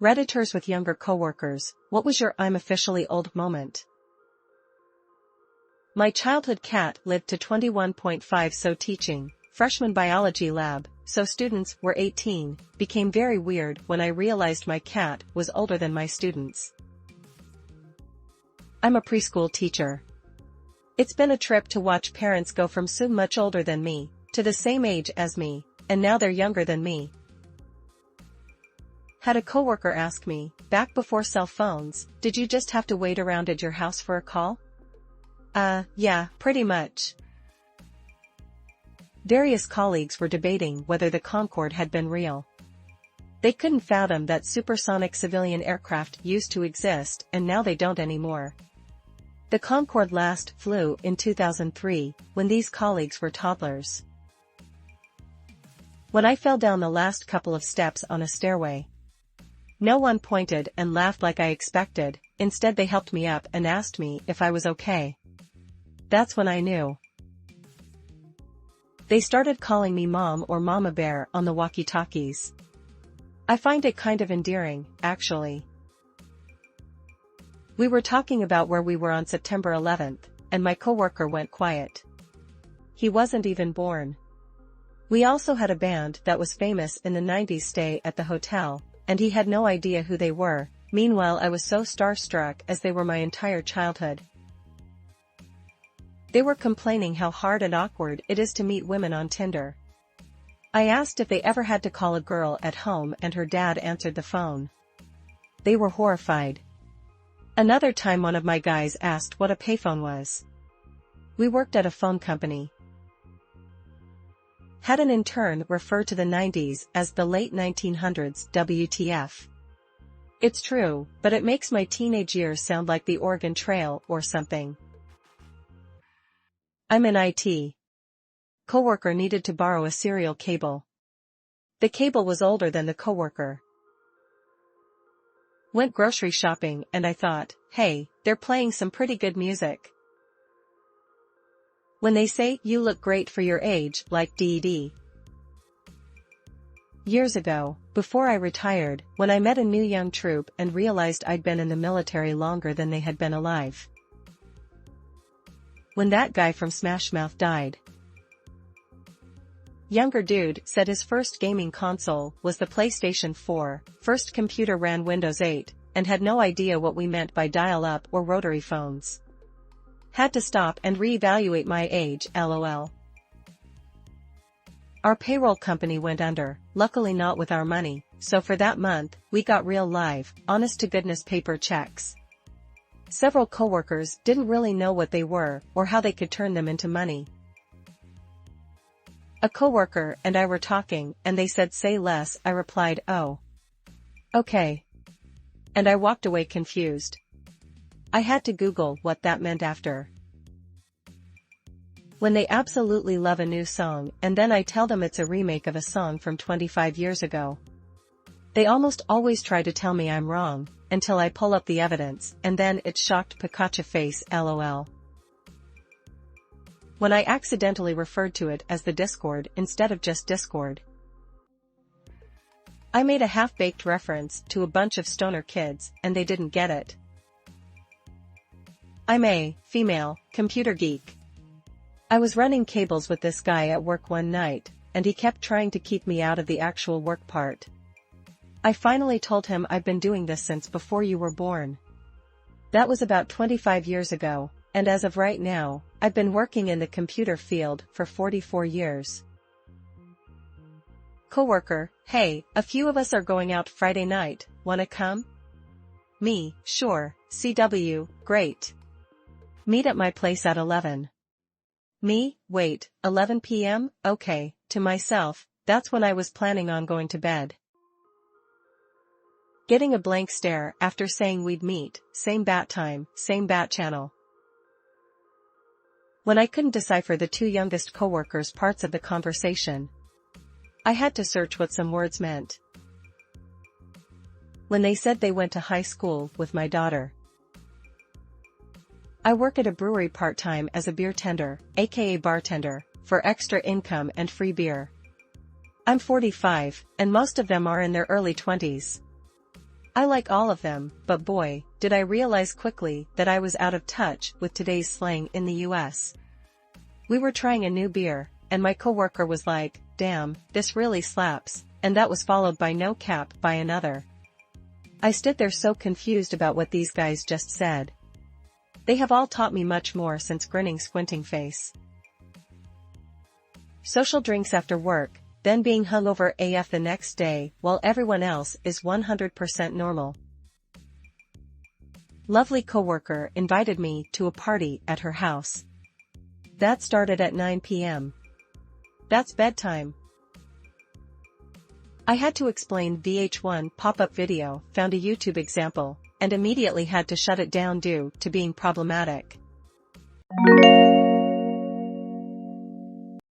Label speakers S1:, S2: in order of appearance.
S1: Redditors with younger coworkers, what was your "I'm officially old" moment? My childhood cat lived to 21.5, so teaching, freshman biology lab, so students were 18, became very weird when I realized my cat was older than my students. I'm a preschool teacher. It's been a trip to watch parents go from so much older than me, to the same age as me, and now they're younger than me. Had a coworker ask me, back before cell phones, did you just have to wait around at your house for a call? Yeah, pretty much. Various colleagues were debating whether the Concorde had been real. They couldn't fathom that supersonic civilian aircraft used to exist and now they don't anymore. The Concorde last flew in 2003, when these colleagues were toddlers. When I fell down the last couple of steps on a stairway, no one pointed and laughed like I expected. Instead they helped me up and asked me if I was okay. That's when I knew. They started calling me Mom or Mama Bear on the walkie-talkies. I find it kind of endearing, actually. We were talking about where we were on September 11th, and my coworker went quiet. He wasn't even born. We also had a band that was famous in the 90s stay at the hotel, and he had no idea who they were. Meanwhile, I was so starstruck as they were my entire childhood. They were complaining how hard and awkward it is to meet women on Tinder. I asked if they ever had to call a girl at home and her dad answered the phone. They were horrified. Another time one of my guys asked what a payphone was. We worked at a phone company. Had an intern refer to the 90s as the late 1900s WTF. It's true, but it makes my teenage years sound like the Oregon Trail or something. I'm in IT. Coworker needed to borrow a serial cable. The cable was older than the coworker. Went grocery shopping and I thought, hey, they're playing some pretty good music. When they say, you look great for your age, like DD. Years ago, before I retired, when I met a new young troop and realized I'd been in the military longer than they had been alive. When that guy from Smash Mouth died. Younger dude said his first gaming console was the PlayStation 4, first computer ran Windows 8, and had no idea what we meant by dial-up or rotary phones. Had to stop and re-evaluate my age, lol. Our payroll company went under, luckily not with our money, so for that month, we got real live, honest-to-goodness paper checks. Several coworkers didn't really know what they were or how they could turn them into money. A coworker and I were talking and they said say less. I replied, oh. Okay. And I walked away confused. I had to Google what that meant after. When they absolutely love a new song and then I tell them it's a remake of a song from 25 years ago. They almost always try to tell me I'm wrong, until I pull up the evidence and then it's shocked Pikachu face lol. When I accidentally referred to it as the Discord instead of just Discord. I made a half-baked reference to a bunch of stoner kids and they didn't get it. I'm a female computer geek. I was running cables with this guy at work one night, and he kept trying to keep me out of the actual work part. I finally told him I've been doing this since before you were born. That was about 25 years ago, and as of right now, I've been working in the computer field for 44 years. Coworker, hey, a few of us are going out Friday night, wanna come? Me, sure, CW, great. Meet at my place at 11. Me, wait, 11 p.m., okay, to myself, that's when I was planning on going to bed. Getting a blank stare after saying we'd meet, same bat time, same bat channel. When I couldn't decipher the two youngest coworkers' parts of the conversation, I had to search what some words meant. When they said they went to high school with my daughter. I work at a brewery part-time as a beer tender, aka bartender, for extra income and free beer. I'm 45, and most of them are in their early 20s. I like all of them, but boy, did I realize quickly that I was out of touch with today's slang in the US. We were trying a new beer, and my coworker was like, "Damn, this really slaps," and that was followed by "No cap" by another. I stood there so confused about what these guys just said. They have all taught me much more since grinning squinting face. Social drinks after work, then being hungover AF the next day while everyone else is 100% normal. Lovely coworker invited me to a party at her house. That started at 9 p.m. That's bedtime. I had to explain VH1 pop-up video, found a YouTube example, and immediately had to shut it down due to being problematic.